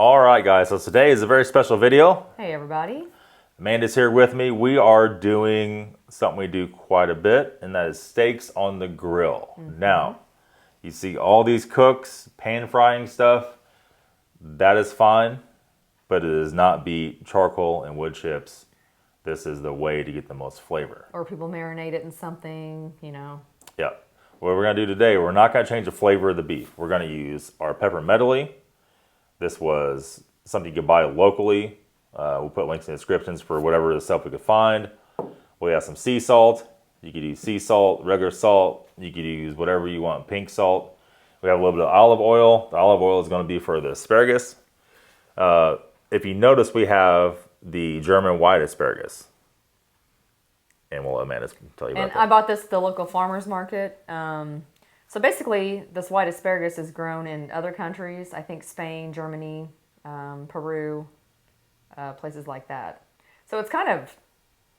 All right, guys, so today is a very special video. Hey, everybody. Amanda's here with me. We are doing something we do quite a bit, and that is steaks on the grill. Now, you see all these cooks, pan frying stuff, that is fine, but it does not beat charcoal and wood chips. This is the way to get the most flavor. Or people marinate it in something, you know. Yeah. What we're going to do today, we're not going to change the flavor of the beef. We're going to use our pepper medley. This was something you could buy locally. We'll put links in the descriptions for whatever the stuff we could find. We have some sea salt. You could use sea salt, regular salt. You could use whatever you want, pink salt. We have a little bit of olive oil. The olive oil is going to be for the asparagus. If you notice, we have the German white asparagus. And we'll let Amanda tell you about that. And I bought this at the local farmer's market. So basically, this white asparagus is grown in other countries. I think Spain, Germany, Peru, places like that. So it's kind of,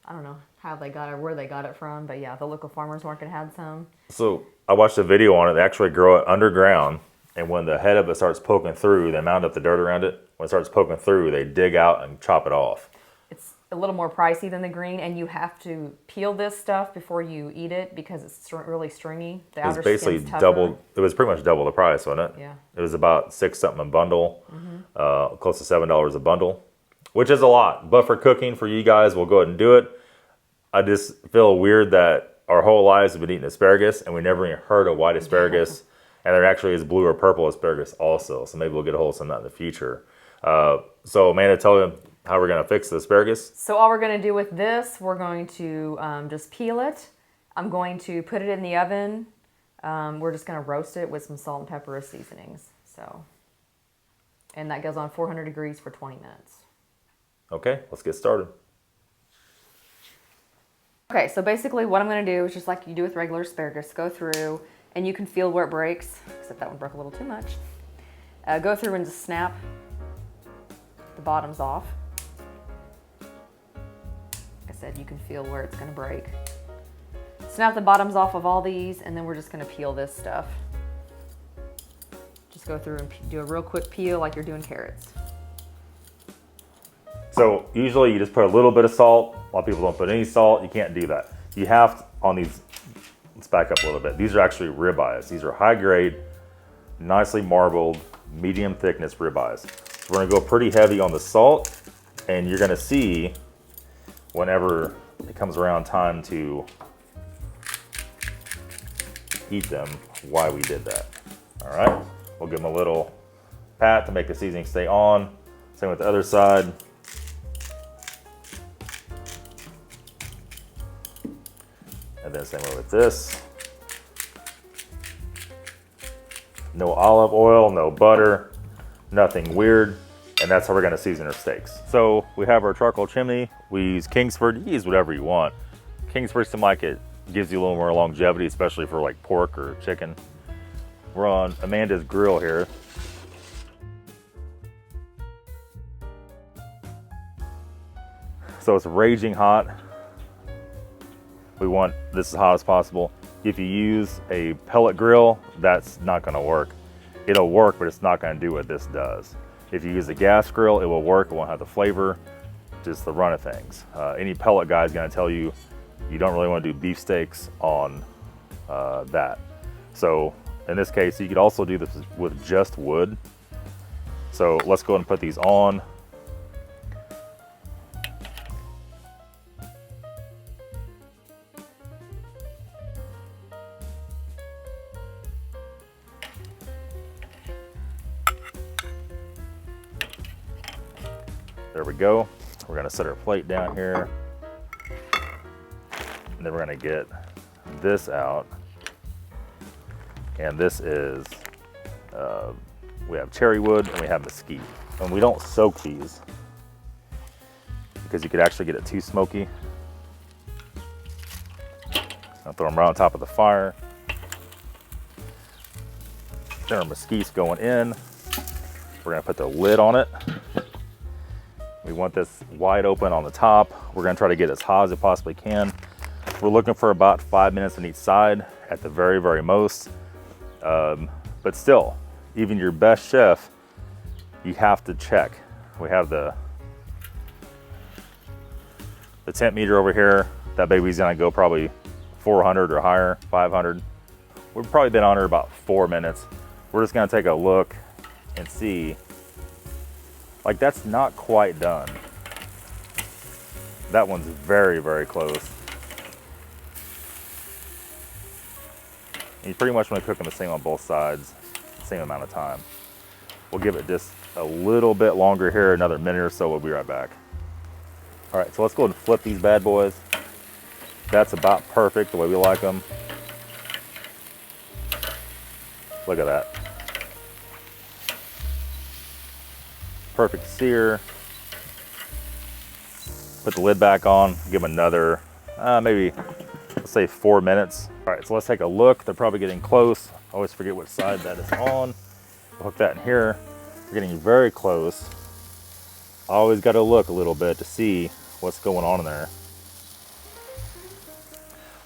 I don't know how they got it, where they got it from, but yeah, the local farmer's market had some. So I watched a video on it. They actually grow it underground, and when the head of it starts poking through, they mound up the dirt around it. When it starts poking through, they dig out and chop it off. It's a little more pricey than the green, and you have to peel this stuff before you eat it because it's really stringy. The outer basically skin's tougher. double. It was pretty much double the price, wasn't it? Yeah. It was about $6 something a bundle, close to $7 a bundle, which is a lot. But for cooking for you guys, we'll go ahead and do it. I just feel weird that our whole lives have been eating asparagus, and we never even heard of white asparagus. And there actually is blue or purple asparagus also. So maybe we'll get a hold of some of that in the future. So Amanda, tell them how we're going to fix the asparagus. So all we're going to do with this, we're going to just peel it. I'm going to put it in the oven. We're just going to roast it with some salt and pepper as seasonings. And that goes on 400 degrees for 20 minutes. Okay, let's get started. Okay, so basically what I'm going to do is just like you do with regular asparagus, go through, and you can feel where it breaks, except that one broke a little too much. Go through and just snap the bottoms off. Like I said, you can feel where it's going to break. Snap the bottoms off of all these, and then we're just going to peel this stuff. Just go through and do a real quick peel like you're doing carrots. So usually you just put a little bit of salt. A lot of people don't put any salt. You can't do that. You have to, on these, let's back up a little bit. These are actually ribeyes. These are high grade, nicely marbled, medium thickness ribeyes. So we're gonna go pretty heavy on the salt, and you're gonna see whenever it comes around time to eat them why we did that. All right, we'll give them a little pat to make the seasoning stay on. Same with the other side. And then same way with this. No olive oil, no butter, nothing weird. And that's how we're gonna season our steaks. So we have our charcoal chimney. We use Kingsford, you use whatever you want. Kingsford seems like it gives you a little more longevity, especially for like pork or chicken. We're on Amanda's grill here. So it's raging hot. We want this as hot as possible. If you use a pellet grill, that's not gonna work. It'll work, but it's not gonna do what this does. If you use a gas grill, it will work, it won't have the flavor, just the run of things. Any pellet guy is gonna tell you, you don't really wanna do beef steaks on that. So in this case, you could also do this with just wood. So let's go ahead and put these on. There we go. We're gonna set our plate down here. And then we're gonna get this out. And this is, we have cherry wood and we have mesquite. And we don't soak these because you could actually get it too smoky. I'll throw them right on top of the fire. Then our mesquite's going in. We're gonna put the lid on it. We want this wide open on the top. We're gonna try to get as hot as it possibly can. We're looking for about 5 minutes on each side at the very, very most. But still, even your best chef you have to check. We have the temp meter over here. That baby's gonna go probably 400 or higher, 500. We've probably been on her about 4 minutes. We're just gonna take a look and see. Like, that's not quite done. That one's very, very close. And you pretty much want to cook them the same on both sides, same amount of time. We'll give it just a little bit longer here, another minute or so. We'll be right back. All right, so let's go ahead and flip these bad boys. That's about perfect, the way we like them. Look at that. Perfect sear. Put the lid back on, give them another, maybe, let's say 4 minutes. All right, so let's take a look. They're probably getting close. I always forget which side that is on. We'll hook that in here. We're getting very close. I always got to look a little bit to see what's going on in there.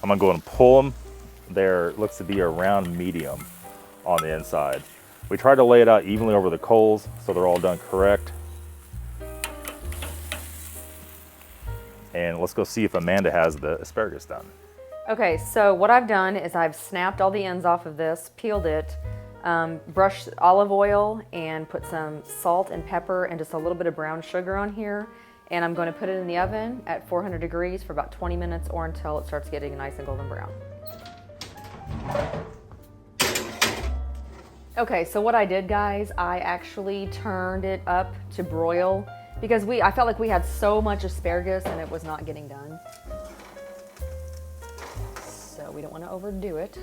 I'm gonna go and pull them. There looks to be around medium on the inside. We tried to lay it out evenly over the coals so they're all done correct. And let's go see if Amanda has the asparagus done. Okay, so what I've done is I've snapped all the ends off of this, peeled it, brushed olive oil, and put some salt and pepper and just a little bit of brown sugar on here. And I'm going to put it in the oven at 400 degrees for about 20 minutes or until it starts getting nice and golden brown. Okay, so what I did, guys, I actually turned it up to broil because I felt like we had so much asparagus and it was not getting done. So we don't want to overdo it.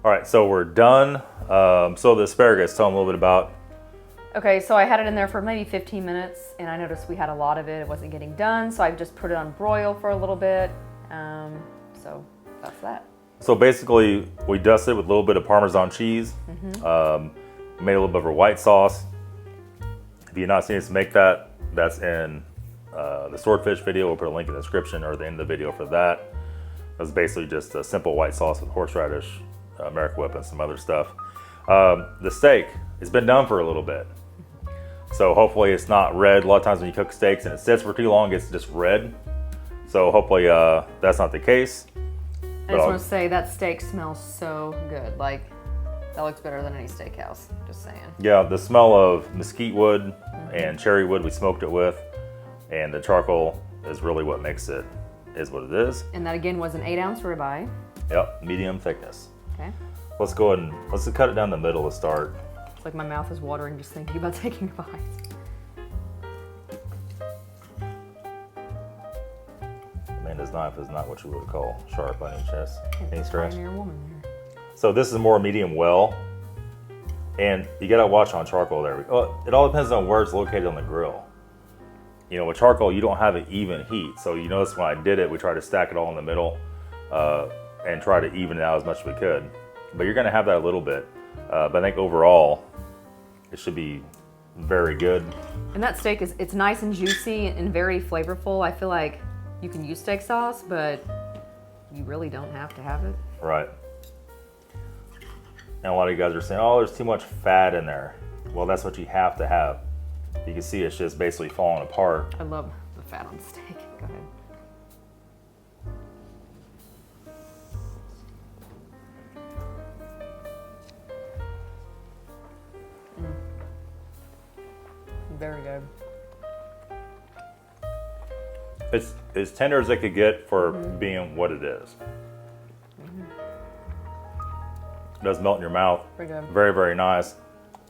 All right, so we're done. So the asparagus, tell them a little bit about. Okay, so I had it in there for maybe 15 minutes and I noticed we had a lot of it. It wasn't getting done, so I just put it on broil for a little bit. So that's that. So basically, we dusted it with a little bit of Parmesan cheese. Made a little bit of a white sauce. If you've not seen us make that, that's in the swordfish video. We'll put a link in the description or at the end of the video for that. That's basically just a simple white sauce with horseradish, American Whip, and some other stuff. The steak has been done for a little bit. So hopefully it's not red. A lot of times when you cook steaks and it sits for too long, it's just red. So hopefully that's not the case. I just want to say that steak smells so good. Like, that looks better than any steakhouse, just saying. Yeah, the smell of mesquite wood and cherry wood we smoked it with, and the charcoal is really what makes it, is what it is. And that again was an 8-ounce ribeye. Yep, medium thickness. Okay. Let's go ahead and let's cut it down the middle to start. It's like my mouth is watering just thinking about taking a bite. Amanda's knife is not what you would call sharp by any stretch. Pioneer woman here. So this is more medium well, and you gotta watch on charcoal there. It all depends on where it's located on the grill. You know, with charcoal, you don't have an even heat. So you notice when I did it, we tried to stack it all in the middle and try to even it out as much as we could. But you're gonna have that a little bit. But I think overall, it should be very good. And that steak it's nice and juicy and very flavorful. I feel like you can use steak sauce, but you really don't have to have it. Right. And a lot of you guys are saying, oh, there's too much fat in there. Well, that's what you have to have. You can see it's just basically falling apart. I love the fat on steak. Go ahead. Very good. It's as tender as it could get for being what it is. It does melt in your mouth. Pretty good. Very, very nice.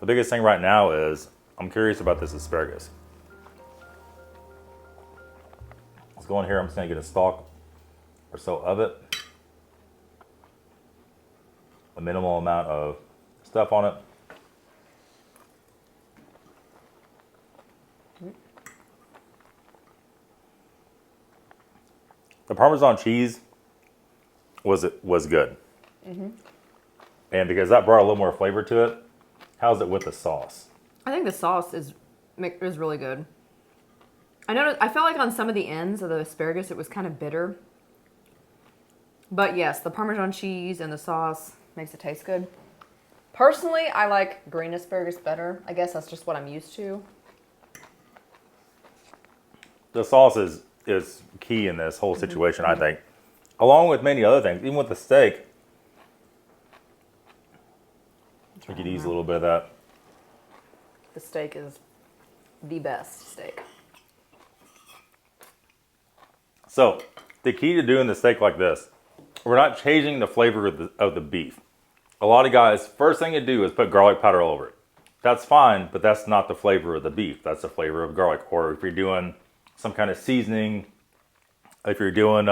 The biggest thing right now is I'm curious about this asparagus. Let's go in here. I'm just going to get a stalk or so of it. A minimal amount of stuff on it. The Parmesan cheese was good. And because that brought a little more flavor to it, how's it with the sauce? I think the sauce is really good. I felt like on some of the ends of the asparagus it was kind of bitter. But yes, the Parmesan cheese and the sauce makes it taste good. Personally, I like green asparagus better. I guess that's just what I'm used to. The sauce is key in this whole situation, I think. Along with many other things, even with the steak. We could use a little bit of that. The steak is the best steak. So, the key to doing the steak like this, we're not changing the flavor of the beef. A lot of guys, first thing you do is put garlic powder all over it. That's fine, but that's not the flavor of the beef. That's the flavor of garlic. Or if you're doing some kind of seasoning, if you're doing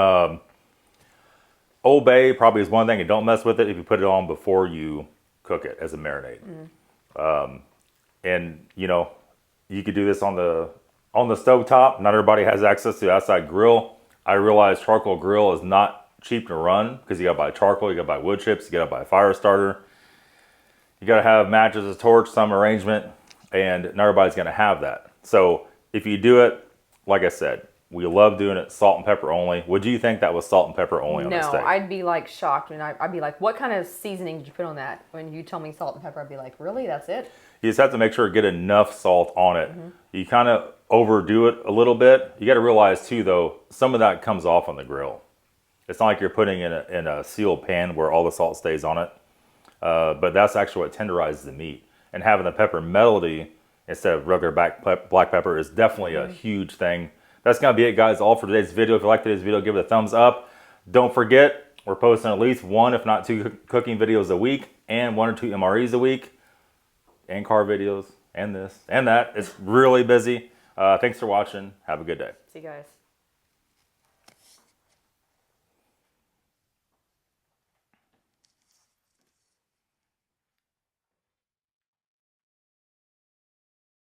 Old Bay, probably is one thing, and don't mess with it if you put it on before you cook it as a marinade. And you know, you could do this on the stovetop. Not everybody has access to the outside grill. I realize charcoal grill is not cheap to run because you got to buy charcoal, you got to buy wood chips, you got to buy a fire starter. You got to have matches, a torch, some arrangement, and not everybody's going to have that. So if you do it, like I said, we love doing it salt and pepper only. Would you think that was salt and pepper only on the steak? No, I'd be like shocked, and I'd be like, what kind of seasoning did you put on that? When you tell me salt and pepper, I'd be like, really? That's it? You just have to make sure to get enough salt on it. You kind of overdo it a little bit. You got to realize too, though, some of that comes off on the grill. It's not like you're putting in a sealed pan where all the salt stays on it. But that's actually what tenderizes the meat. And having the pepper melody instead of regular black pepper is definitely a huge thing. That's going to be it, guys, all for today's video. If you liked today's video, give it a thumbs up. Don't forget, we're posting at least 1, if not 2 cooking videos a week, and 1 or 2 MREs a week, and car videos, and this, and that. It's really busy. Thanks for watching. Have a good day. See you guys.